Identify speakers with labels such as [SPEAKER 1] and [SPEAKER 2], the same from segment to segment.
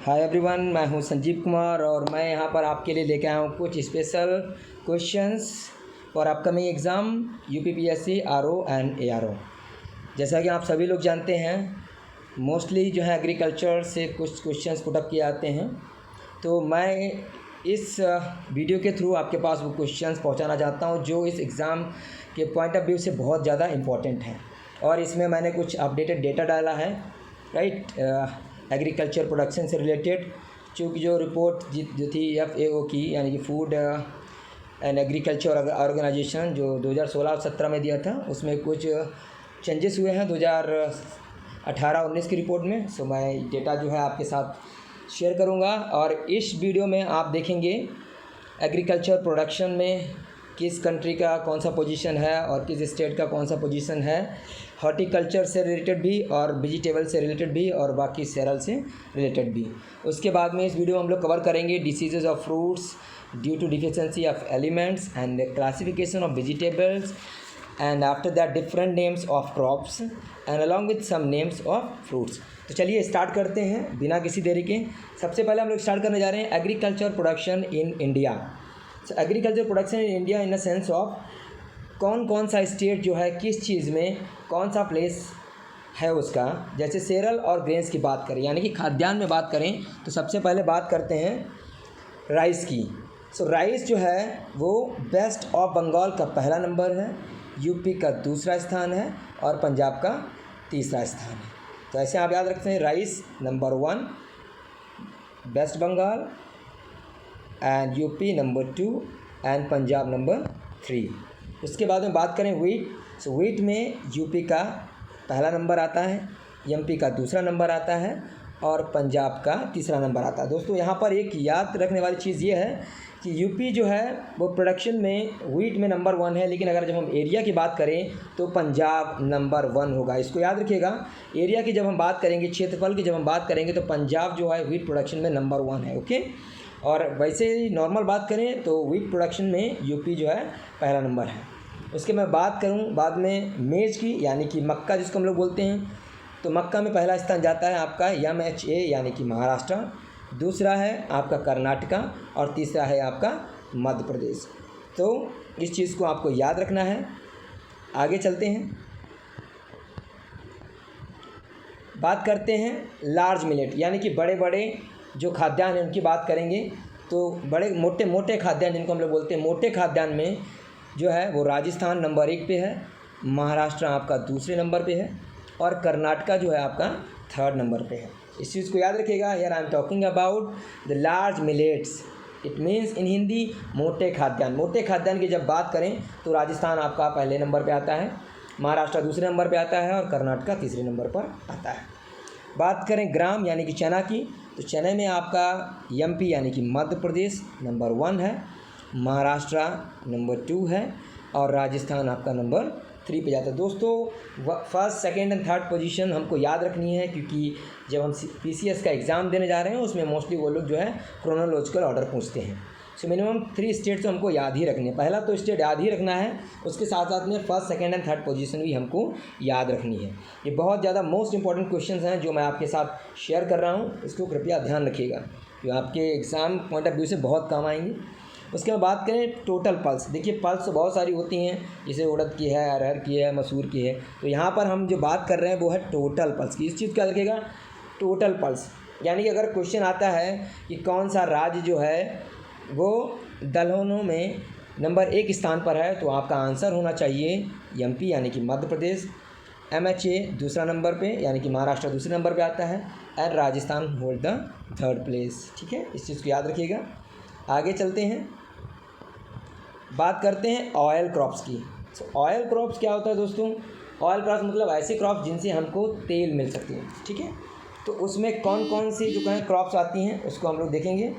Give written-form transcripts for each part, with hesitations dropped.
[SPEAKER 1] Hi everyone, मैं हूं संजीव कुमार और मैं यहां पर आपके लिए लेके आया हूं कुछ special questions for upcoming exam UPPSC RO and ARO. जैसा कि आप सभी लोग जानते हैं, मोस्टली जो है एग्रीकल्चर से कुछ क्वेश्चंस पुट अप किए आते हैं। तो मैं इस वीडियो के थ्रू आपके पास वो क्वेश्चंस पहुंचाना चाहता हूं जो इस एग्ज़ाम के पॉइंट ऑफ व्यू से बहुत ज़्यादा इम्पॉर्टेंट हैं। और इसमें मैंने कुछ अपडेटेड डेटा डाला है, राइट, एग्रीकल्चर प्रोडक्शन से रिलेटेड, चूँकि जो रिपोर्ट जो थी FAO की, यानी कि फूड एंड एग्रीकल्चर ऑर्गेनाइजेशन, जो 2016-17 में दिया था, उसमें कुछ चेंजेस हुए हैं 2018-19 की रिपोर्ट में। सो मैं डेटा जो है आपके साथ शेयर करूंगा और इस वीडियो में आप देखेंगे एग्रीकल्चर प्रोडक्शन में किस कंट्री का कौन सा पोजीशन है और किस स्टेट का कौन सा पोजीशन है, हॉर्टिकल्चर से रिलेटेड भी और वेजिटेबल से रिलेटेड भी और बाकी सेरल से रिलेटेड भी। उसके बाद में इस वीडियो में हम लोग कवर करेंगे diseases of fruits due to deficiency of elements and classification of vegetables and after that different names of crops and along with some names of fruits. तो चलिए स्टार्ट करते हैं बिना किसी देरी के। सबसे पहले हम लोग स्टार्ट करने जा रहे हैं agriculture production in India. So agriculture production in India in the sense of कौन कौन सा स्टेट जो है किस चीज़ में कौन सा प्लेस है उसका। जैसे सेरल और ग्रेन्स की बात करें, यानी कि खाद्यान्न में बात करें, तो सबसे पहले बात करते हैं राइस की। सो राइस जो है वो वेस्ट ऑफ बंगाल का पहला नंबर है, यूपी का दूसरा स्थान है और पंजाब का तीसरा स्थान है। तो ऐसे आप याद रखते हैं, rice number 1, West Bengal and UP number 2 and Punjab number 3। उसके बाद में बात करें व्हीट। सो व्हीट में यूपी का पहला नंबर आता है, एमपी का दूसरा नंबर आता है और पंजाब का तीसरा नंबर आता है। दोस्तों यहाँ पर एक याद रखने वाली चीज़ ये है कि यूपी जो है वो प्रोडक्शन में व्हीट में नंबर 1 है, लेकिन अगर जब हम एरिया की बात करें तो पंजाब नंबर 1 होगा। इसको याद रखिएगा, एरिया की जब हम बात करेंगे, क्षेत्रफल की जब हम बात करेंगे, तो पंजाब जो है व्हीट प्रोडक्शन में नंबर 1 है। ओके, और वैसे ही नॉर्मल बात करें तो व्हीट प्रोडक्शन में यूपी जो है पहला नंबर है। उसके मैं बात करूं बाद में मेज की, यानी कि मक्का जिसको हम लोग बोलते हैं, तो मक्का में पहला स्थान जाता है आपका MHA यानी कि महाराष्ट्र, दूसरा है आपका कर्नाटका और तीसरा है आपका मध्य प्रदेश। तो इस चीज़ को आपको याद रखना है। आगे चलते हैं, बात करते हैं लार्ज मिलेट, यानी कि बड़े बड़े जो खाद्यान्न हैं उनकी बात करेंगे। तो बड़े मोटे मोटे खाद्यान्न जिनको हम लोग बोलते हैं, मोटे खाद्यान्न में जो है वो राजस्थान नंबर 1 पे है, महाराष्ट्र आपका दूसरे नंबर पे है और कर्नाटका जो है आपका 3rd नंबर पे है। इस चीज़ को याद रखिएगा। Here I am talking about the large millets, it means in Hindi मोटे खाद्यान्न। मोटे खाद्यान्न की जब बात करें तो राजस्थान आपका पहले नंबर पे आता है, महाराष्ट्र दूसरे नंबर पे आता है और कर्नाटका तीसरे नंबर पर आता है। बात करें ग्राम यानी कि चना की, तो चने में आपका MP यानी कि मध्य प्रदेश नंबर 1 है, महाराष्ट्र नंबर 2 है और राजस्थान आपका नंबर 3 पे जाता है। दोस्तों first, second and third position हमको याद रखनी है, क्योंकि जब हम PCS का एग्ज़ाम देने जा रहे हैं उसमें मोस्टली वो लोग जो है क्रोनोलॉजिकल ऑर्डर पूछते हैं। सो मिनिमम 3 स्टेट तो हमको याद ही रखनी है। पहला तो स्टेट याद ही रखना है, उसके साथ साथ में first, second and third position भी हमको याद रखनी है। ये बहुत ज़्यादा मोस्ट इंपॉर्टेंट क्वेश्चंस हैं जो मैं आपके साथ शेयर कर रहा हूँ, इसको कृपया ध्यान रखिएगा, जो आपके एग्ज़ाम पॉइंट ऑफ व्यू से बहुत काम आएंगे। उसके बाद बात करें टोटल पल्स। देखिए पल्स तो बहुत सारी होती हैं, जैसे उड़द की है, अरहर की है, मसूर की है। तो यहाँ पर हम जो बात कर रहे हैं वो है टोटल पल्स की। इस चीज़ को याद रखिएगा, टोटल पल्स, यानी कि अगर क्वेश्चन आता है कि कौन सा राज्य जो है वो दलहनों में नंबर 1 स्थान पर है, तो आपका आंसर होना चाहिए MP यानी कि मध्य प्रदेश, MHA दूसरा नंबर पे यानी कि महाराष्ट्र दूसरे नंबर पे आता है and Rajasthan hold the 3rd place. ठीक है, इस चीज़ को याद रखिएगा। आगे चलते हैं, बात करते हैं ऑयल क्रॉप्स की। सो ऑयल क्रॉप्स क्या होता है दोस्तों? ऑयल क्रॉप्स मतलब ऐसे क्रॉप्स जिनसे हमको तेल मिल सकती है। ठीक है, तो उसमें कौन कौन सी जो है क्रॉप्स आती हैं उसको हम लोग देखेंगे।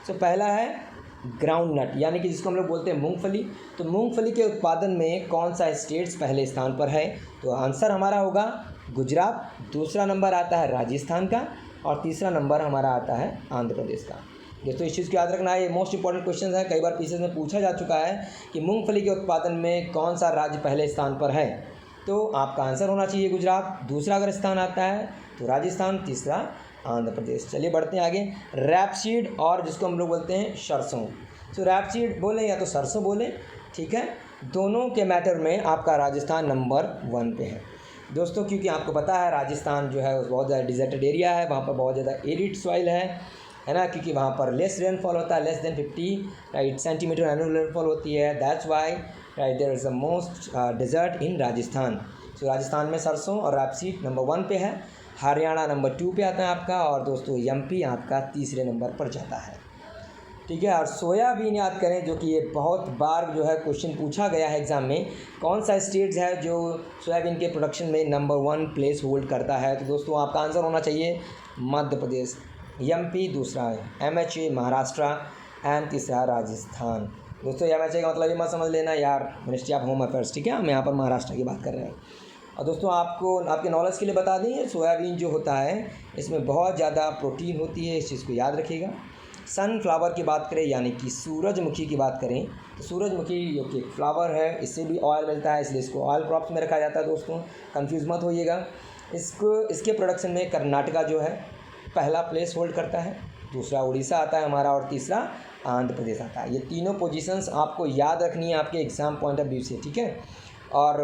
[SPEAKER 1] सो पहला है ग्राउंड नट, यानी कि जिसको हम लोग बोलते हैं मूंगफली। तो मूंगफली के उत्पादन में कौन सा स्टेट्स पहले स्थान पर है? तो आंसर हमारा होगा गुजरात, दूसरा नंबर आता है राजस्थान का और तीसरा नंबर हमारा आता है आंध्र प्रदेश का। दोस्तों इस चीज़ को याद रखना है, ये मोस्ट इंपॉर्टेंट क्वेश्चन है। कई बार PCS में पूछा जा चुका है कि मूंगफली के उत्पादन में कौन सा राज्य पहले स्थान पर है, तो आपका आंसर होना चाहिए गुजरात। दूसरा अगर स्थान आता है तो राजस्थान, तीसरा आंध्र प्रदेश। चलिए बढ़ते हैं आगे। रैपसीड और जिसको हम लोग बोलते हैं सरसों। तो रैपसीड बोलें या तो सरसों बोलें, ठीक है, दोनों के मैटर में आपका राजस्थान नंबर 1 पे है दोस्तों। क्योंकि आपको पता है राजस्थान जो है बहुत ज़्यादा डिजर्टेड एरिया है, वहाँ पर बहुत ज़्यादा एरिड सॉइल है ना, क्योंकि वहाँ पर लेस रेनफॉल होता है, less than 50 centimetre annual rainfall होती है। That's why there is the most desert in Rajasthan. तो राजस्थान में सरसों और रैपसीड नंबर 1 पे है, हरियाणा नंबर 2 पे आता है आपका, और दोस्तों एमपी आपका तीसरे नंबर पर जाता है, ठीक है। और सोयाबीन याद करें, जो कि ये बहुत बार जो है क्वेश्चन पूछा गया है एग्ज़ाम में, कौन सा स्टेट है जो सोयाबीन के प्रोडक्शन में नंबर 1 प्लेस होल्ड करता है। तो दोस्तों आपका आंसर होना चाहिए मध्य प्रदेश, एमपी दूसरा है, एमएचए महाराष्ट्र एंड तीसरा राजस्थान। दोस्तों एमएचए का मतलब ये मत समझ लेना यार मिनिस्ट्री ऑफ होम अफेयर्स, ठीक है, हम यहाँ पर महाराष्ट्र की बात कर रहे हैं। और दोस्तों आपको आपके नॉलेज के लिए बता दें, सोयाबीन जो होता है इसमें बहुत ज़्यादा प्रोटीन होती है, इस चीज़ को याद रखिएगा। सनफ्लावर की बात करें यानी कि सूरजमुखी की बात करें, तो सूरजमुखी जो कि फ्लावर है इससे भी ऑयल मिलता है, इसलिए इसको ऑयल क्रॉप्स में रखा जाता है दोस्तों, कंफ्यूज मत होइएगा। इसके प्रोडक्शन में कर्नाटका जो है पहला प्लेस होल्ड करता है, दूसरा उड़ीसा आता है हमारा, और तीसरा आंध्र प्रदेश आता है। ये तीनों पोजीशंस आपको याद रखनी है आपके एग्ज़ाम पॉइंट ऑफ व्यू से, ठीक है। और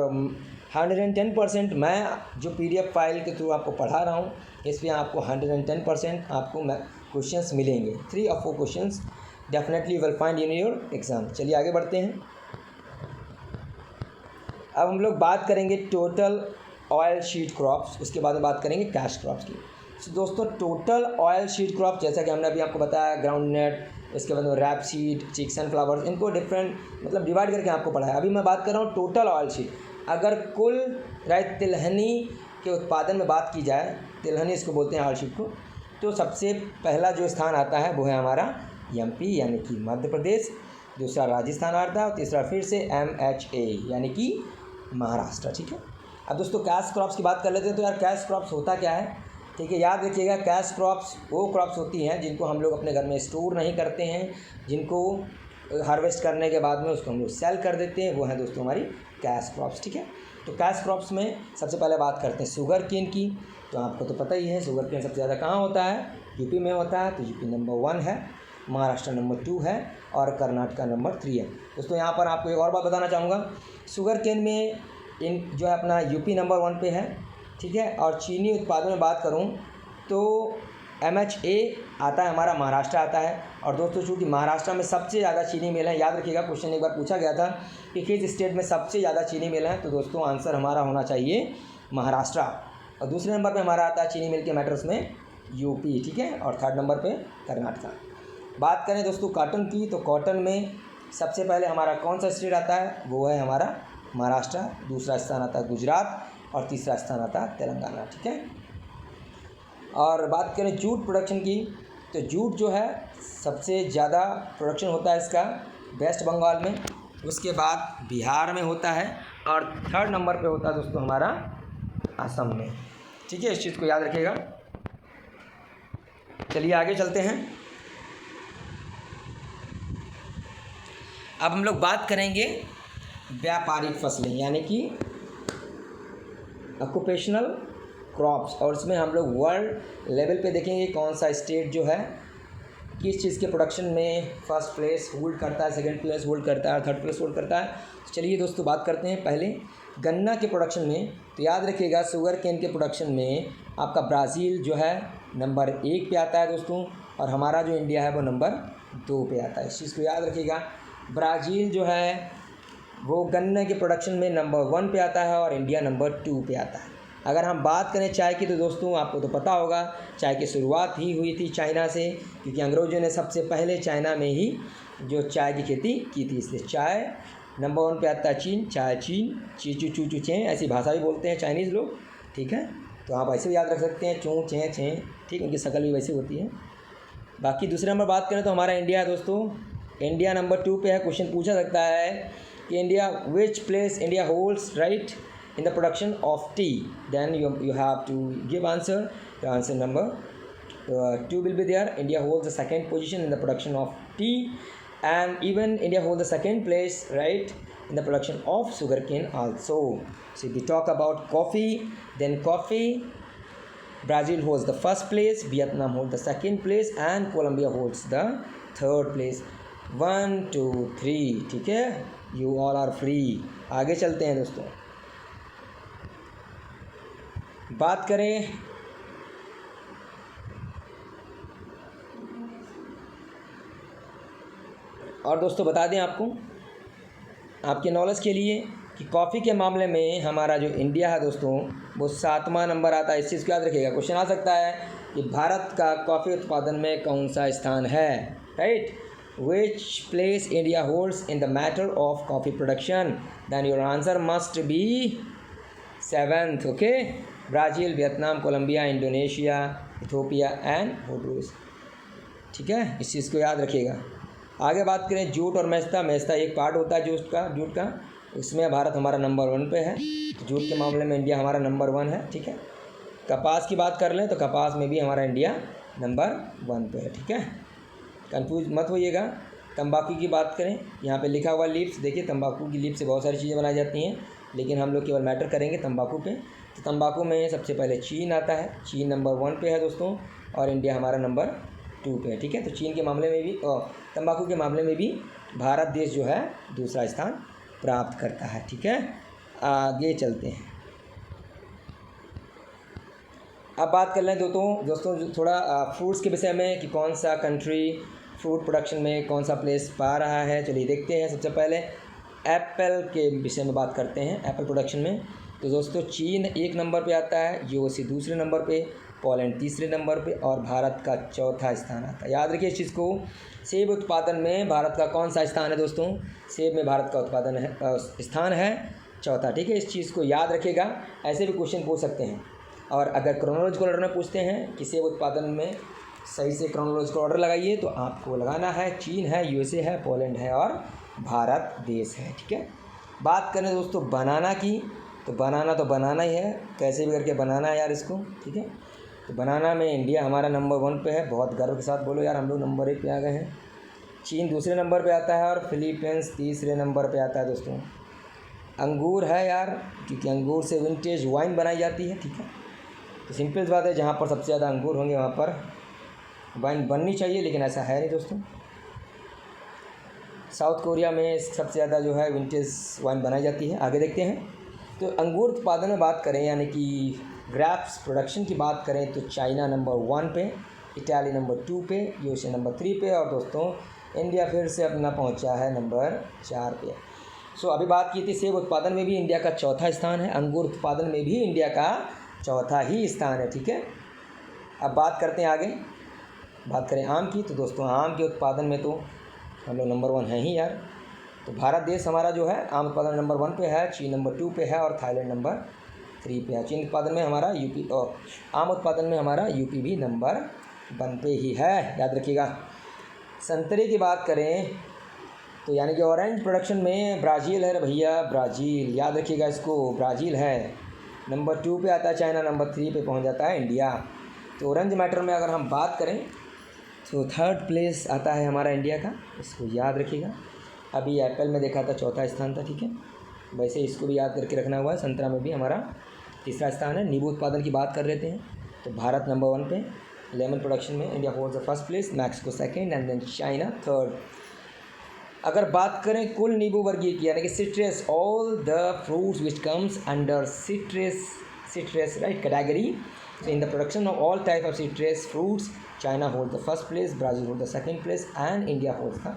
[SPEAKER 1] 110% मैं जो PDF फाइल के थ्रू आपको पढ़ा रहा हूँ, इसमें आपको 110% आपको क्वेश्चंस मिलेंगे। 3 और 4 questions definitely will find in your exam. चलिए आगे बढ़ते हैं। अब हम लोग बात करेंगे टोटल ऑयल शीट क्रॉप्स, उसके बाद में बात करेंगे कैश क्रॉप्स की। तो दोस्तों टोटल ऑयल शीट क्रॉप, जैसा कि हमने अभी आपको बताया, ग्राउंड नट, इसके बाद में रैपसीड, चिक, सनफ्लावर्स, इनको डिफरेंट मतलब डिवाइड करके आपको पढ़ाया। अभी मैं बात कर रहा हूँ टोटल ऑयल शीट। अगर कुल तिलहनी के उत्पादन में बात की जाए, तिलहनी इसको बोलते हैं ऑयल शीट को, तो सबसे पहला जो स्थान आता है वो है हमारा एमपी यानी कि मध्य प्रदेश, दूसरा राजस्थान आता है, और तीसरा फिर से MHA यानी कि महाराष्ट्र, ठीक है। अब दोस्तों कैश क्रॉप्स की बात कर लेते हैं। तो यार कैश क्रॉप्स होता क्या है, ठीक है, याद रखिएगा। कैश क्रॉप्स वो क्रॉप्स होती हैं जिनको हम लोग अपने घर में स्टोर नहीं करते हैं, जिनको हार्वेस्ट करने के बाद में उसको हम लोग सेल कर देते हैं, वो है दोस्तों हमारी कैश क्रॉप्स, ठीक है। तो कैश क्रॉप्स में सबसे पहले बात करते हैं शुगर केन की। तो आपको तो पता ही है शुगर केन सबसे ज़्यादा कहाँ होता है, यूपी में होता है। तो यूपी नंबर 1 है, महाराष्ट्र नंबर 2 है, और कर्नाटका नंबर 3 है। दोस्तों यहाँ पर आपको एक और बात बताना चाहूँगा, शुगर केन में इन जो है अपना यूपी नंबर 1 पे है, ठीक है। और चीनी उत्पादन में बात करूँ तो MHA आता है हमारा, महाराष्ट्र आता है। और दोस्तों चूँकि महाराष्ट्र में सबसे ज़्यादा चीनी मिल है, याद रखिएगा क्वेश्चन एक बार पूछा गया था कि किस स्टेट में सबसे ज़्यादा चीनी मिल है, तो दोस्तों आंसर हमारा होना चाहिए महाराष्ट्र। और दूसरे नंबर पे हमारा आता है चीनी मिल के मैटर्स में यूपी, ठीक है, और 3rd नंबर पे कर्नाटका। बात करें दोस्तों कॉटन की, तो कॉटन में सबसे पहले हमारा कौन सा स्टेट आता है, वो है हमारा महाराष्ट्र, दूसरा स्थान आता है गुजरात, और तीसरा स्थान आता है तेलंगाना, ठीक है। और बात करें जूट प्रोडक्शन की, तो जूट जो है सबसे ज़्यादा प्रोडक्शन होता है इसका वेस्ट बंगाल में, उसके बाद बिहार में होता है, और 3rd नंबर पे होता है दोस्तों हमारा असम में, ठीक है, इस चीज़ को याद रखिएगा। चलिए आगे चलते हैं। अब हम लोग बात करेंगे व्यापारिक फसलें यानी कि ऑक्यूपेशनल क्रॉप्स, और इसमें हम लोग वर्ल्ड लेवल पे देखेंगे कौन सा स्टेट जो है किस चीज़ के प्रोडक्शन में फर्स्ट प्लेस होल्ड करता है, सेकंड प्लेस होल्ड करता है, और 3rd प्लेस होल्ड करता है। तो चलिए दोस्तों बात करते हैं पहले गन्ना के प्रोडक्शन में। तो याद रखिएगा शुगर केन के प्रोडक्शन में आपका ब्राज़ील जो है नंबर 1 पे आता है दोस्तों, और हमारा जो इंडिया है वो नंबर 2 पे आता है। इस चीज़ को याद रखिएगा, ब्राज़ील जो है वो गन्ने के प्रोडक्शन में नंबर 1 पे आता है, और इंडिया नंबर 2 पे आता है। अगर हम बात करें चाय की, तो दोस्तों आपको तो पता होगा चाय की शुरुआत ही हुई थी चाइना से, क्योंकि अंग्रेज़ों ने सबसे पहले चाइना में ही जो चाय की खेती की थी, इसलिए चाय नंबर 1 पे आता है चीन, चाय चीन, ची चू चू चू चें, ऐसी भाषा भी बोलते हैं चाइनीज़ लोग, ठीक है। तो आप ऐसे भी याद रख सकते हैं, चूँ चें चें, ठीक, उनकी शक्ल भी वैसी होती है। बाकी दूसरे नंबर बात करें तो हमारा इंडिया है दोस्तों, इंडिया नंबर 2 पे है। क्वेश्चन पूछा सकता है कि India which place India holds right in the production of tea, then you have to give answer. The answer number 2 will be there. India holds the 2nd position in the production of tea, and even India holds the 2nd place right in the production of sugarcane also. So if we talk about coffee, then coffee Brazil holds the first place, Vietnam holds the second place and Colombia holds the third place. 1 2 3 ठीक है, you all are free. आगे चलते हैं दोस्तों, बात करें और दोस्तों बता दें आपको, आपके नॉलेज के लिए, कि कॉफ़ी के मामले में हमारा जो इंडिया है दोस्तों वो 7वां नंबर आता है. इस चीज़ को याद रखिएगा. क्वेश्चन आ सकता है कि भारत का कॉफ़ी उत्पादन में कौन सा स्थान है, right. Which place India holds in the matter of coffee production, then your answer must be 7th. Okay, Brazil, Vietnam, Colombia, Indonesia, Ethiopia and Honduras. ठीक है, इस चीज़ को याद रखिएगा. आगे बात करें जूट और मेस्ता. मेस्ता एक पार्ट होता है जूट का, उसमें भारत हमारा नंबर 1 पे है. जूट के मामले में इंडिया हमारा नंबर 1 है. ठीक है, कपास की बात कर लें तो कपास में भी हमारा इंडिया नंबर 1 पे है. ठीक है, कंफ्यूज मत होइएगा. तंबाकू की बात करें, यहाँ पे लिखा हुआ लीव्स, देखिए तंबाकू की लीव्स से बहुत सारी चीज़ें बनाई जाती हैं, लेकिन हम लोग केवल मैटर करेंगे तंबाकू पे. तो तंबाकू में सबसे पहले चीन आता है. चीन नंबर 1 पे है दोस्तों और इंडिया हमारा नंबर 2 पे है. ठीक है, तो चीन के मामले में भी और तंबाकू के मामले में भी भारत देश जो है दूसरा स्थान प्राप्त करता है. ठीक है, आगे चलते हैं. अब बात कर लें दोस्तों थोड़ा फ्रूट्स के विषय में, कि कौन सा कंट्री फ्रूट प्रोडक्शन में कौन सा प्लेस पा रहा है. चलिए देखते हैं. सबसे पहले एप्पल के विषय में बात करते हैं. एप्पल प्रोडक्शन में तो दोस्तों चीन 1 नंबर पे आता है, यूएसए दूसरे नंबर पे, पोलैंड तीसरे नंबर पे और भारत का चौथा स्थान आता है. याद रखिए इस चीज़ को. सेब उत्पादन में भारत का कौन सा स्थान है दोस्तों, सेब में भारत का उत्पादन है स्थान है चौथा. ठीक है, इस चीज़ को याद रखिएगा. ऐसे भी क्वेश्चन पूछ सकते हैं. और अगर क्रोनोलॉजिकल ऑर्डर में पूछते हैं कि सेब उत्पादन में सही से क्रोनोलॉजिकल ऑर्डर लगाइए, तो आपको लगाना है चीन है, यूएसए है, पोलैंड है और भारत देश है. ठीक है, बात करें दोस्तों बनाना की, तो बनाना ही है, कैसे भी करके बनाना है यार इसको. ठीक है, तो बनाना में इंडिया हमारा नंबर 1 पे है. बहुत गर्व के साथ बोलो यार, हम लोग नंबर 1 पे आ गए हैं. चीन दूसरे नंबर पे आता है और फिलीपींस तीसरे नंबर पे आता है दोस्तों. अंगूर है यार, क्योंकि अंगूर से विंटेज वाइन बनाई जाती है. ठीक है, तो सिंपल बात है, जहाँ पर सबसे ज़्यादा अंगूर होंगे वहाँ पर वाइन बननी चाहिए, लेकिन ऐसा है नहीं दोस्तों. साउथ कोरिया में सबसे ज़्यादा जो है विंटेज वाइन बनाई जाती है. आगे देखते हैं. तो अंगूर उत्पादन में बात करें, यानी कि ग्रेप्स प्रोडक्शन की बात करें, तो चाइना नंबर 1 पे, इटाली नंबर 2 पे, यूएसए नंबर 3 पे और दोस्तों इंडिया फिर से अपना पहुंचा है नंबर 4 पे. सो अभी बात की थी सेब उत्पादन में भी इंडिया का चौथा स्थान है, अंगूर उत्पादन में भी इंडिया का चौथा ही स्थान है. ठीक है, अब बात करते हैं आगे. बात करें आम की, तो दोस्तों आम के उत्पादन में तो हम लोग नंबर 1 हैं ही यार. तो भारत देश हमारा जो है आम उत्पादन नंबर 1 पे है, चीन नंबर 2 पे है और थाईलैंड नंबर 3 पे है. चीन उत्पादन में हमारा यूपी और आम उत्पादन में हमारा यूपी भी नंबर 1 पे ही है, याद रखिएगा. संतरे की बात करें तो यानी कि ऑरेंज प्रोडक्शन में ब्राज़ील है भैया, ब्राज़ील याद रखिएगा इसको, ब्राज़ील है. नंबर 2 पे आता है चाइना, नंबर 3 पे पहुंच जाता है इंडिया. तो ऑरेंज मैटर में अगर हम बात करें तो 3rd प्लेस आता है हमारा इंडिया का, इसको याद रखिएगा. अभी एप्पल में देखा था चौथा स्थान था. ठीक है, वैसे इसको भी याद करके रखना हुआ है. संतरा में भी हमारा तीसरा स्थान है. नींबू उत्पादन की बात कर लेते हैं, तो भारत नंबर 1 पे. लेमन प्रोडक्शन में India holds the first place, Mexico second and then China 3rd. अगर बात करें कुल नींबू वर्गीय की, यानी कि citrus, all the fruits which comes under citrus right category, in the production of all type of citrus fruits, China hold the first place, Brazil hold the second place and India holds the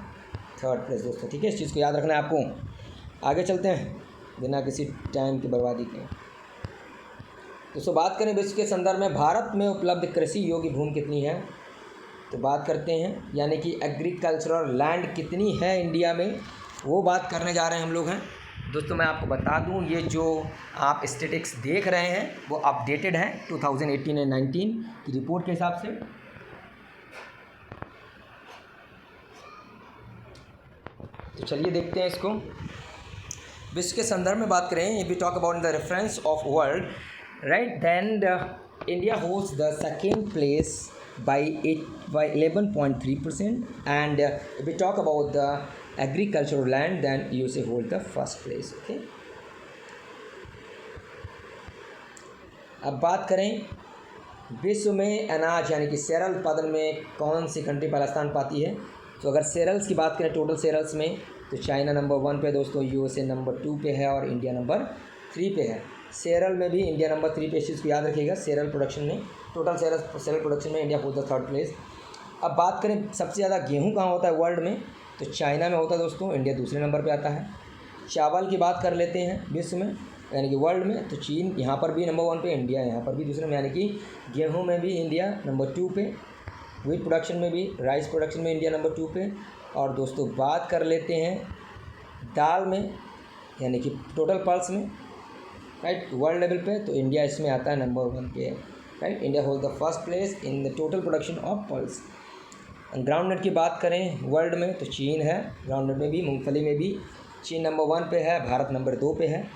[SPEAKER 1] 3rd place दोस्तों. ठीक है, इस चीज़ को याद रखना है आपको. आगे चलते हैं बिना किसी टाइम की बर्बादी के. दोस्तों बात करें विश्व के संदर्भ में भारत में उपलब्ध कृषि योग्य भूमि कितनी है, तो बात करते हैं, यानी कि एग्रीकल्चरल लैंड कितनी है इंडिया में, वो बात करने जा रहे हैं हम लोग हैं. दोस्तों मैं आपको बता दूं, ये जो आप स्टेटिक्स देख रहे हैं वो अपडेटेड है 2018 एंड 19 की रिपोर्ट के हिसाब से. तो चलिए देखते हैं इसको. विश्व के संदर्भ में बात करें, if we talk about the reference of world right, then India holds the second place by 11.3%, and if we talk about the agricultural land, then USA hold the first place. Okay, अब बात करें विश्व में अनाज यानी कि cereal उत्पादन में कौन सी कंट्री पहला स्थान पाती है? तो अगर सेरल्स की बात करें टोटल सेरल्स में, तो चाइना नंबर 1 पे दोस्तों, यूएसए नंबर 2 पे है और इंडिया नंबर 3 पे है। सेरल में भी इंडिया नंबर 3 पे, इस चीज़ को याद रखिएगा। सेरल प्रोडक्शन में, टोटल सेरल प्रोडक्शन में इंडिया होता है 3rd प्लेस। अब बात करें सबसे ज़्यादा गेहूँ कहाँ होता है वर्ल्ड में, तो चाइना में होता है दोस्तों, इंडिया दूसरे नंबर पर आता है। चावल की बात कर लेते हैं विश्व में यानी कि वर्ल्ड में, तो चीन यहाँ पर भी नंबर 1 पे, इंडिया यहाँ पर भी दूसरे में, यानी कि गेहूँ में भी इंडिया नंबर 2 पे, व्हीट प्रोडक्शन में भी, राइस प्रोडक्शन में इंडिया नंबर 2 पे। और दोस्तों बात कर लेते हैं दाल में यानी कि टोटल पल्स में, राइट, वर्ल्ड लेवल पे, तो इंडिया इसमें आता है नंबर 1 पे, right. India hold the first place in the total production of pulse. Groundnut की बात करें वर्ल्ड में, तो चीन है, ग्राउंडनट में भी, मूंगफली में भी चीन नंबर 1 पे है, भारत नंबर 2 पे है।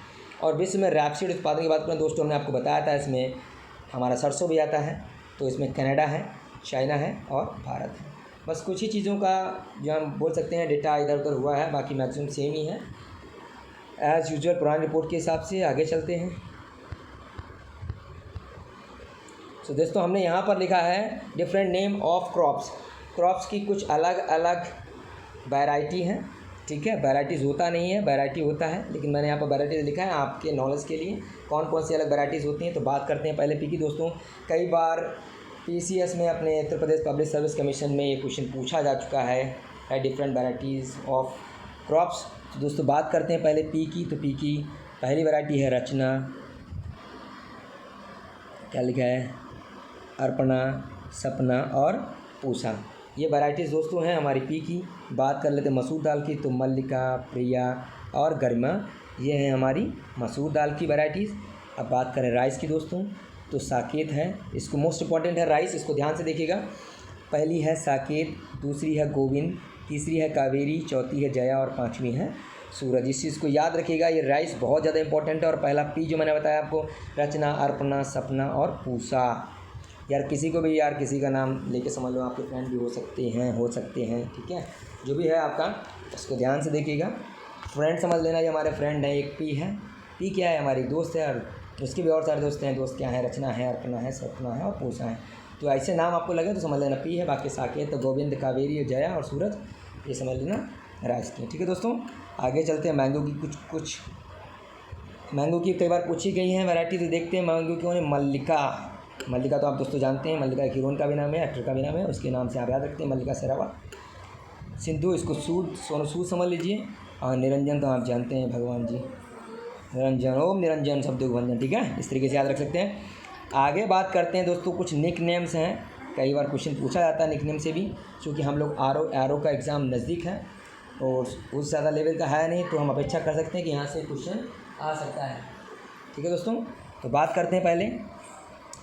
[SPEAKER 1] और विश्व में रैपसीड उत्पादन की बात करें दोस्तों, हमने आपको बताया था इसमें हमारा सरसों भी आता है, तो इसमें कनाडा है, चाइना है और भारत है। बस कुछ ही चीज़ों का जो हम बोल सकते हैं डेटा इधर उधर हुआ है, बाकी मैक्सिमम सेम ही है एज़ यूजुअल पुरानी रिपोर्ट के हिसाब से। आगे चलते हैं। तो दोस्तों हमने यहाँ पर लिखा है different name of crops. Crops की कुछ अलग अलग वैरायटी हैं, ठीक है। वैराइटीज़ होता नहीं है, वैरायटी होता है, लेकिन मैंने यहाँ पर वैराइटीज़ लिखा है आपके नॉलेज के लिए कौन कौन सी अलग वैराइटीज़ होती हैं। तो बात करते हैं पहले पी की दोस्तों। कई बार पीसीएस में, अपने Uttar Pradesh public service commission में, ये क्वेश्चन पूछा जा चुका है डिफरेंट वैराइटीज़ ऑफ क्रॉप्स। तो दोस्तों बात करते हैं पहले पी की। तो पी की पहली वैरायटी है रचना, क्या लिखा है, अर्पणा, सपना और पूसा। ये वैराइटीज़ दोस्तों हैं हमारी पी की। बात कर लेते हैं मसूर दाल की, तो मल्लिका, प्रिया और गरिमा, ये हैं हमारी मसूर दाल की वैराइटीज़। अब बात करें राइस की दोस्तों, तो साकेत है, इसको मोस्ट इंपॉर्टेंट है राइस, इसको ध्यान से देखिएगा। पहली है साकेत, दूसरी है गोविंद, तीसरी है कावेरी, चौथी है जया और पाँचवीं है सूरज। इस चीज़ को याद रखिएगा, ये राइस बहुत ज़्यादा इंपॉर्टेंट है। और पहला पी जो मैंने बताया आपको, रचना, अर्पणा, सपना और पूसा। यार किसी को भी, यार किसी का नाम लेके समझ लो, आपके फ्रेंड भी हो सकते हैं, ठीक है। जो भी है आपका, उसको ध्यान से देखिएगा। फ्रेंड समझ लेना, ये हमारे फ्रेंड हैं, एक पी है। पी क्या है, हमारी दोस्त है, और उसके भी और सारे दोस्त हैं। दोस्त क्या है, रचना है, अर्पणा है, सपना है और पूसा है। तो ऐसे नाम आपको लगे तो समझ लेना पी है। बाकी साकेत, तो गोविंद, कावेरी, जया और सूरज, ये समझ लेना राइस की, ठीक है दोस्तों। आगे चलते हैं मैंगो की। कुछ मैंगो की कई बार पूछी गई हैं वैरायटी, तो देखते हैं मैंगो की। मल्लिका तो आप दोस्तों जानते हैं, मल्लिका एक हीरोइन का भी नाम है, एक्टर का भी नाम है, उसके नाम से आप याद रखते हैं, मल्लिका शेरावत। सिंधु, इसको सोनू सूद समझ लीजिए। और निरंजन तो आप जानते हैं, भगवान जी, निरंजन, ओम निरंजन शब्द भंजन, ठीक है, इस तरीके से याद रख सकते हैं। आगे बात करते हैं दोस्तों, कुछ निक नेम्स हैं। कई बार क्वेश्चन पूछा जाता है निक नेम से भी, क्योंकि हम लोग एरो का एग्ज़ाम नज़दीक है और उस ज़्यादा लेवल का है नहीं, तो हम अपेक्षा कर सकते हैं कि यहाँ से क्वेश्चन आ सकता है, ठीक है दोस्तों। तो बात करते हैं पहले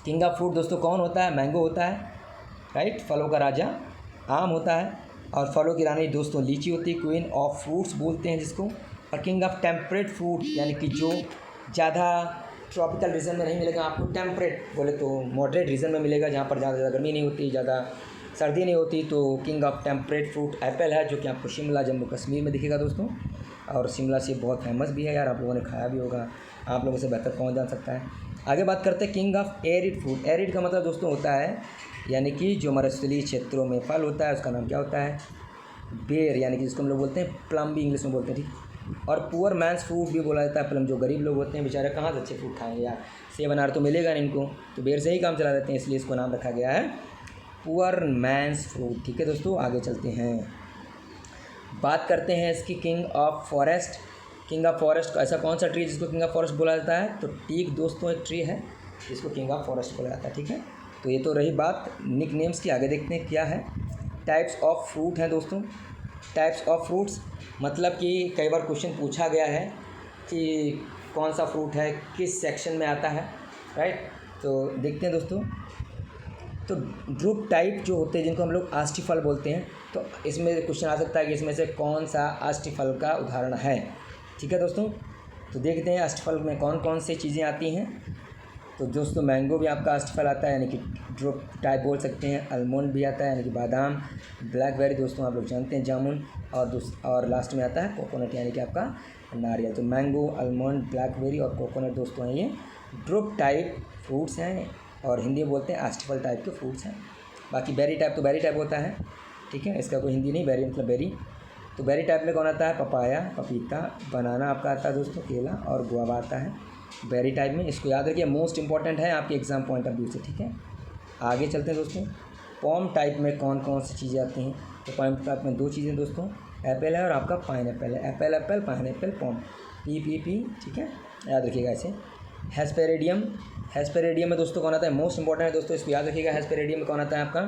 [SPEAKER 1] किंग ऑफ फ्रूट दोस्तों कौन होता है, मैंगो होता है, राइट, फलों का राजा आम होता है। और फलों की रानी दोस्तों लीची होती है, क्वीन ऑफ फ्रूट्स बोलते हैं जिसको। और किंग ऑफ टेम्परेट फ्रूट यानी कि जो ज़्यादा ट्रॉपिकल रीजन में नहीं मिलेगा आपको, टेम्परेट बोले तो मॉडरेट रीजन में मिलेगा, जहाँ पर ज़्यादा गर्मी नहीं होती, ज़्यादा सर्दी नहीं होती, तो king of temperate fruit Apple है, जो कि आपको शिमला, जम्मू कश्मीर में दिखेगा दोस्तों। और शिमला सेब बहुत फेमस भी है यार, आप लोगों ने खाया भी होगा, आप लोगों से बेहतर कौन जान सकता है। आगे बात करते हैं king of arid fruit. Arid का मतलब दोस्तों होता है यानी कि जो मरुस्थलीय क्षेत्रों में फल होता है, उसका नाम क्या होता है, बेर, यानी कि जिसको हम लोग बोलते हैं प्लम भी इंग्लिश में बोलते हैं, ठीक। और पुअर मैंस फ्रूट भी बोला जाता है प्लम, जो गरीब लोग होते हैं बेचारे कहाँ से अच्छे फ्रूट खाएंगे यार, सेब अनार तो मिलेगा नहीं इनको, तो बेर से ही काम चला देते हैं, इसलिए इसको नाम रखा गया है पुअर मैंस फ्रूट, ठीक है दोस्तों। आगे चलते हैं, बात करते हैं इसकी king of forest. King of forest ऐसा कौन सा ट्री जिसको किंग ऑफ फॉरेस्ट बोला जाता है, तो टीक दोस्तों एक ट्री है जिसको किंग ऑफ फॉरेस्ट बोला जाता है, ठीक है। तो ये तो रही बात निक नेम्स की। आगे देखते हैं क्या है, टाइप्स ऑफ फ्रूट हैं दोस्तों। टाइप्स ऑफ फ्रूट्स मतलब कि कई बार क्वेश्चन पूछा गया है कि कौन सा फ्रूट है किस सेक्शन में आता है, राइट। तो देखते हैं दोस्तों, तो ड्रूप टाइप जो होते हैं जिनको हम लोग आष्टी फल बोलते हैं, तो इसमें क्वेश्चन आ सकता है कि इसमें से कौन सा आष्टी फल का उदाहरण है, ठीक है दोस्तों। तो देखते हैं आष्टी फल में कौन कौन सी चीज़ें आती हैं। तो दोस्तों मैंगो भी आपका आष्टी फल आता है, यानी कि ड्रूप टाइप बोल सकते हैं। आलमंड भी आता है यानी कि बादाम। ब्लैकबेरी दोस्तों आप लोग जानते हैं जामुन। और लास्ट में आता है कोकोनट यानी कि आपका नारियल। तो मैंगो, आलमंड, ब्लैकबेरी और कोकोनट दोस्तों हैं ये ड्रूप टाइप फ्रूट्स हैं, और हिंदी में बोलते हैं एस्टिफल टाइप के फ्रूट्स हैं। बाकी बेरी टाइप तो बेरी टाइप होता है, ठीक है, इसका कोई हिंदी नहीं, बेरी मतलब बेरी। तो बेरी टाइप में कौन आता है? पपाया, पपीता, बनाना आपका आता है दोस्तों, केला और गुआवा आता है बेरी टाइप में। इसको याद रखिए, मोस्ट इंपॉर्टेंट है आपके एग्जाम पॉइंट ऑफ व्यू से, ठीक है। आगे चलते हैं दोस्तों। पॉम टाइप में कौन कौन सी चीज़ें आती हैं? तो पॉम टाइप में 2 चीज़ें दोस्तों, एप्पल है और आपका पाइनएप्पल है। एप्पल एप्पल, पाइनएप्पल पॉम, पी, ठीक है, याद रखिएगा ऐसे। हेस्पेरेडियम, हेस्पेरेडियम में दोस्तों कौन आता है? मोस्ट इंपॉर्टेंट है दोस्तों, इसको याद रखिएगा। हेस्पेरेडियम में कौन आता है आपका?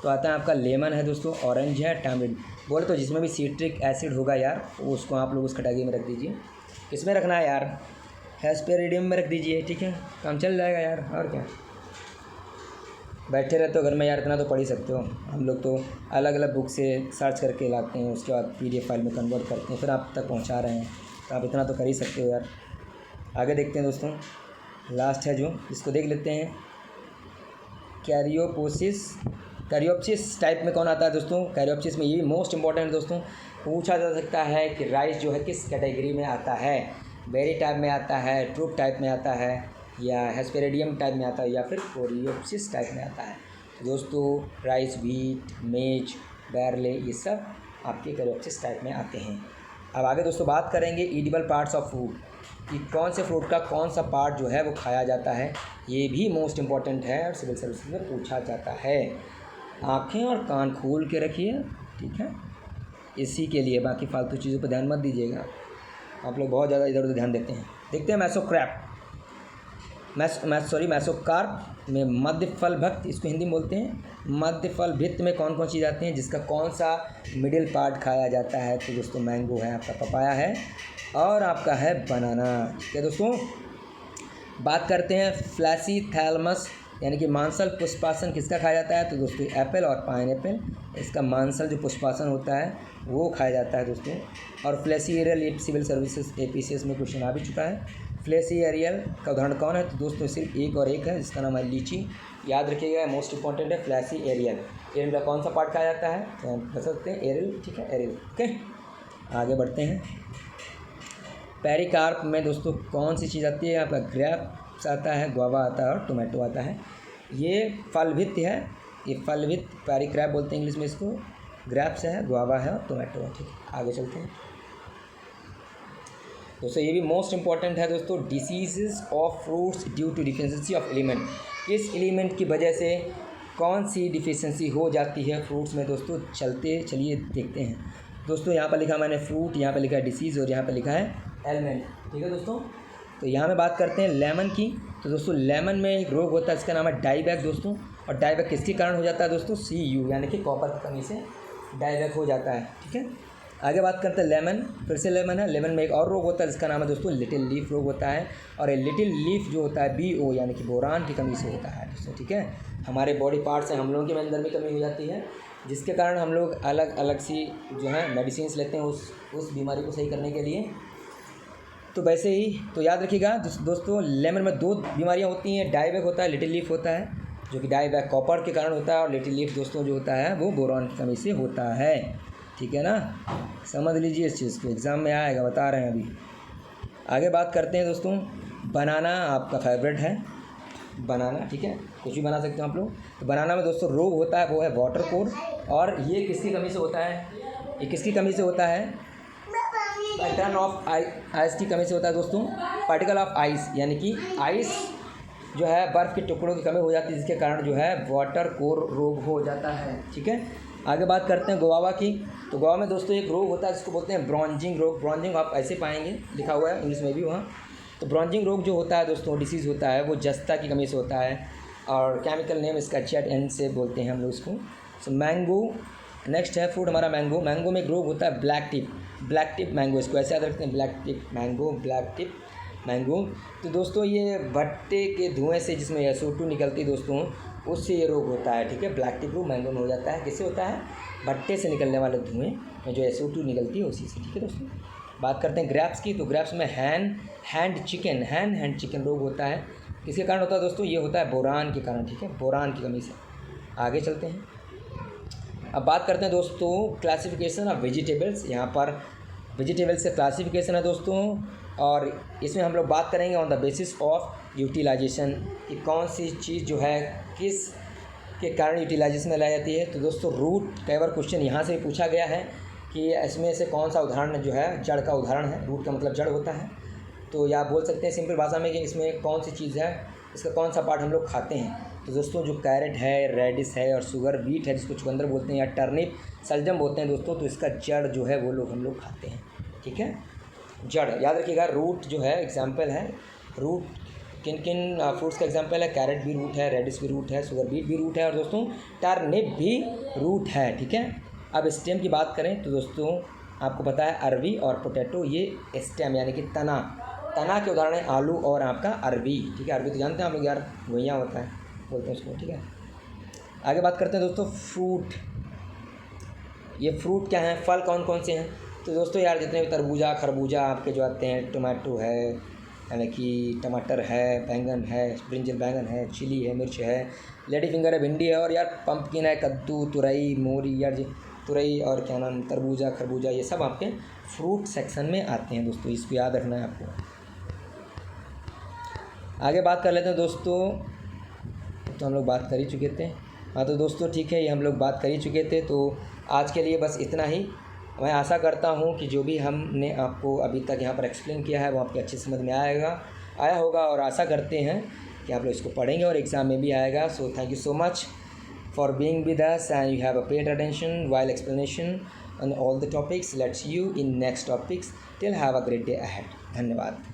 [SPEAKER 1] तो आता है आपका लेमन है दोस्तों, ऑरेंज है, टैमरिंड। बोले तो जिसमें भी सिट्रिक एसिड होगा यार, उसको आप लोग उस कैटेगरी में रख दीजिए। किसमें रखना है यार? हेस्पेरेडियम में रख दीजिए, ठीक है, काम चल जाएगा यार। और क्या, बैठे रहते हो घर में यार, इतना तो पढ़ ही सकते हो। हम लोग तो अलग अलग बुक से सर्च करके लाते हैं, उसके बाद PDF फाइल में कन्वर्ट करते हैं, फिर आप तक पहुंचा रहे हैं, तो आप इतना तो कर ही सकते हो यार। आगे देखते हैं दोस्तों, लास्ट है जो, इसको देख लेते हैं। कैरियोपोसिस, कैरियोप्सिस टाइप में कौन आता है दोस्तों? कैरियोप्सिस में ये भी मोस्ट इंपॉर्टेंट है दोस्तों, पूछा जा सकता है कि राइस जो है किस कैटेगरी में आता है? बेरी टाइप में आता है, ट्रूप टाइप में आता है, या हेस्पेरेडियम टाइप में आता है, या फिर कोरियोप्सिस टाइप में आता है। तो दोस्तों राइस, व्हीट, मेज, बैरले, ये सब आपके कैरियोप्सिस टाइप में आते हैं। अब आगे दोस्तों बात करेंगे ईडिबल पार्ट्स ऑफ फूड, कि कौन से फ्रूट का कौन सा पार्ट जो है वो खाया जाता है। ये भी मोस्ट इंपॉर्टेंट है और सिविल सर्विस में पूछा जाता है। आँखें और कान खोल के रखिए, ठीक है, इसी के लिए। बाकी फालतू चीज़ों पर ध्यान मत दीजिएगा, आप लोग बहुत ज़्यादा इधर उधर ध्यान देते हैं। देखते हैं मैसोक्रैप, मैसोकार्प में मध्य फल भक्त, इसको हिंदी में बोलते हैं। मध्य फल भित्त में कौन कौन चीज़ आती हैं, जिसका कौन सा मिडिल पार्ट खाया जाता है? तो दोस्तों मैंगो है, आपका पपाया है, और आपका है बनाना, ठीक है दोस्तों। बात करते हैं फ्लैसी थैलमस, यानी कि मांसल पुष्पासन किसका खाया जाता है? तो दोस्तों एप्पल और पाइनएप्पल, इसका मांसल जो पुष्पासन होता है वो खाया जाता है दोस्तों। और फ्लैसी एरियल, ये सिविल सर्विसेज APCS में क्वेश्चन आ भी चुका है। फ्लैसी एरियल का उदाहरण कौन है? तो दोस्तों सिर्फ एक और एक है, जिसका नाम है लीची, याद रखिएगा, मोस्ट इंपॉर्टेंट है फ्लैसी एरियल। एरियल का कौन सा पार्ट खाया जाता है? तो हम बता सकते हैं एरियल, ठीक है, एरियल, ओके। आगे बढ़ते हैं। पेरिकार्प में दोस्तों कौन सी चीज़ आती है? आपका ग्रेप्स आता है, गुआवा आता है और टोमेटो आता है। ये फलभित्त है, ये फलभित्त पेरिक्रैप बोलते हैं इंग्लिश में इसको। ग्रेप्स है, गुआवा है और टोमेटो है, ठीक है। आगे चलते हैं दोस्तों, ये भी मोस्ट इंपॉर्टेंट है दोस्तों। Diseases of fruits due to deficiency of element, किस एलिमेंट की वजह से कौन सी डिफिशिएंसी हो जाती है फ्रूट्स में दोस्तों? चलिए देखते हैं दोस्तों। यहाँ पर लिखा मैंने फ्रूट, यहाँ पर लिखा है डिसीज़ और यहाँ पर लिखा है एलिमेंट, ठीक है दोस्तों। तो यहाँ में बात करते हैं लेमन की। तो दोस्तों लेमन में एक रोग होता है, इसका नाम है डाईबैक दोस्तों। और डाईबैक किसके कारण हो जाता है दोस्तों? Cu, यानी कि कॉपर की कमी से डाईबैक हो जाता है, ठीक है। आगे बात करते हैं लेमन, फिर से लेमन है। लेमन में एक और रोग होता है जिसका नाम है दोस्तों लिटिल लीफ रोग होता है। और ये लिटिल लीफ जो होता है BO, यानी कि बोरान की कमी से होता है दोस्तों, ठीक है। हमारे बॉडी पार्ट्स हैं, हम लोगों के अंदर भी कमी हो जाती है, जिसके कारण हम लोग अलग अलग सी जो है मेडिसिन लेते हैं उस बीमारी को सही करने के लिए। तो वैसे ही तो याद रखिएगा दोस्तों, लेमन में 2 बीमारियां होती हैं, डाईबैक होता है, लिटिल लीफ होता है, जो कि डाईबैक कॉपर के कारण होता है, और लिटिल लीफ दोस्तों जो होता है वो बोरॉन की कमी से होता है, ठीक है ना। समझ लीजिए इस चीज़ को, एग्ज़ाम में आएगा, बता रहे हैं अभी। आगे बात करते हैं दोस्तों, बनाना आपका फेवरेट है, बनाना, ठीक है, कुछ भी बना सकते हो आप लोग। तो बनाना में दोस्तों रोग होता है, वो है वाटर कोर। और ये किसकी कमी से होता है? ये किसकी कमी से होता है? पैटर्न ऑफ आइस की कमी से होता है दोस्तों। पार्टिकल ऑफ आइस, यानी कि आइस जो है बर्फ़ के टुकड़ों की कमी हो जाती है, जिसके कारण जो है वाटर कोर रोग हो जाता है, ठीक है। आगे बात करते हैं गुआवा की। तो गुआवा में दोस्तों एक रोग होता है जिसको बोलते हैं ब्रॉन्जिंग रोग। ब्रॉन्जिंग आप ऐसे पाएंगे, लिखा हुआ है इंग्लिश में भी वहाँ। तो ब्रॉन्जिंग रोग जो होता है दोस्तों, डिसीज़ होता है, वो जस्ता की कमी से होता है, और केमिकल नेम इसका ZN से बोलते हैं हम लोग इसको। सो मैंगो नेक्स्ट है फ्रूट हमारा मैंगो। मैंगो में एक रोग होता है ब्लैक टिप मैंगो, इसको ऐसे याद रखते हैं, ब्लैक टिप मैंगो। तो दोस्तों ये भट्टे के धुएं से, जिसमें SO2 निकलती दोस्तों, उससे ये रोग होता है, ठीक है। ब्लैक टिप रोग मैंगो में हो जाता है। किससे होता है? भट्टे से निकलने वाले धुएं में जो SO2 निकलती है उसी से, ठीक है दोस्तों। बात करते हैं ग्रेप्स की। तो ग्रेप्स में हैंड चिकन रोग होता है। किसके कारण होता है दोस्तों? ये होता है बोरान के कारण, ठीक है, बोरान की कमी से। आगे चलते हैं, अब बात करते हैं दोस्तों क्लासिफिकेशन ऑफ वेजिटेबल्स। यहाँ पर वेजिटेबल्स का क्लासिफिकेशन है दोस्तों, और इसमें हम लोग बात करेंगे on the basis of utilization कि कौन सी चीज़ जो है किस के कारण यूटिलाइजेशन में लाई जाती है। तो दोस्तों रूट कई बार क्वेश्चन यहाँ से भी पूछा गया है कि इसमें से कौन सा उदाहरण जो है जड़ का उदाहरण है। रूट का मतलब जड़ होता है। तो या बोल सकते हैं सिंपल भाषा में कि इसमें कौन सी चीज़ है, इसका कौन सा पार्ट हम लोग खाते हैं। तो दोस्तों जो कैरेट है, रेडिस है और शुगर बीट है जिसको चुकंदर बोलते हैं या टर्निप सलजम बोलते हैं दोस्तों, तो इसका जड़ जो है वो हम लोग खाते हैं। ठीक है, जड़ याद रखिएगा। रूट जो है एग्जाम्पल है, रूट किन किन फ्रूट्स का एग्जाम्पल है। कैरेट भी रूट है, रेडिस भी रूट है, शुगर बीट भी रूट है और दोस्तों टर्निप भी रूट है। ठीक है, अब स्टेम की बात करें तो दोस्तों आपको पता है अरबी और पोटैटो ये स्टेम यानी कि तना के उदाहरण है आलू और आपका अरबी। ठीक है, अरबी तो जानते हैं हम लोग यार, घुइयाँ होता है बोलते हैं उसको। ठीक है, आगे बात करते हैं दोस्तों फ्रूट। ये फ्रूट क्या हैं, फल कौन कौन से हैं। तो दोस्तों यार जितने भी तरबूजा खरबूजा आपके जो आते हैं, टोमेटो है यानी कि टमाटर है, बैंगन है, ब्रिंजल बैंगन है, चिली है, मिर्च है, लेडी फिंगर है, भिंडी है और यार पंपकिन है, कद्दू, तुरई, मोरी यार तुरई और क्या नाम तरबूजा खरबूजा, ये सब आपके फ्रूट सेक्शन में आते हैं दोस्तों, इसको याद रखना है आपको। आगे बात कर लेते हैं दोस्तों, तो हम लोग बात कर ही चुके थे। हाँ तो दोस्तों ठीक है, ये हम लोग बात कर ही चुके थे। तो आज के लिए बस इतना ही। मैं आशा करता हूँ कि जो भी हमने आपको अभी तक यहाँ पर एक्सप्लेन किया है वो आपके अच्छी समझ में आया होगा और आशा करते हैं कि आप लोग इसको पढ़ेंगे और एग्ज़ाम में भी आएगा। So thank you so much for being with us and you have a paid attention while explanation on all the topics. Let's see you in next topics. Till have a great day ahead. धन्यवाद।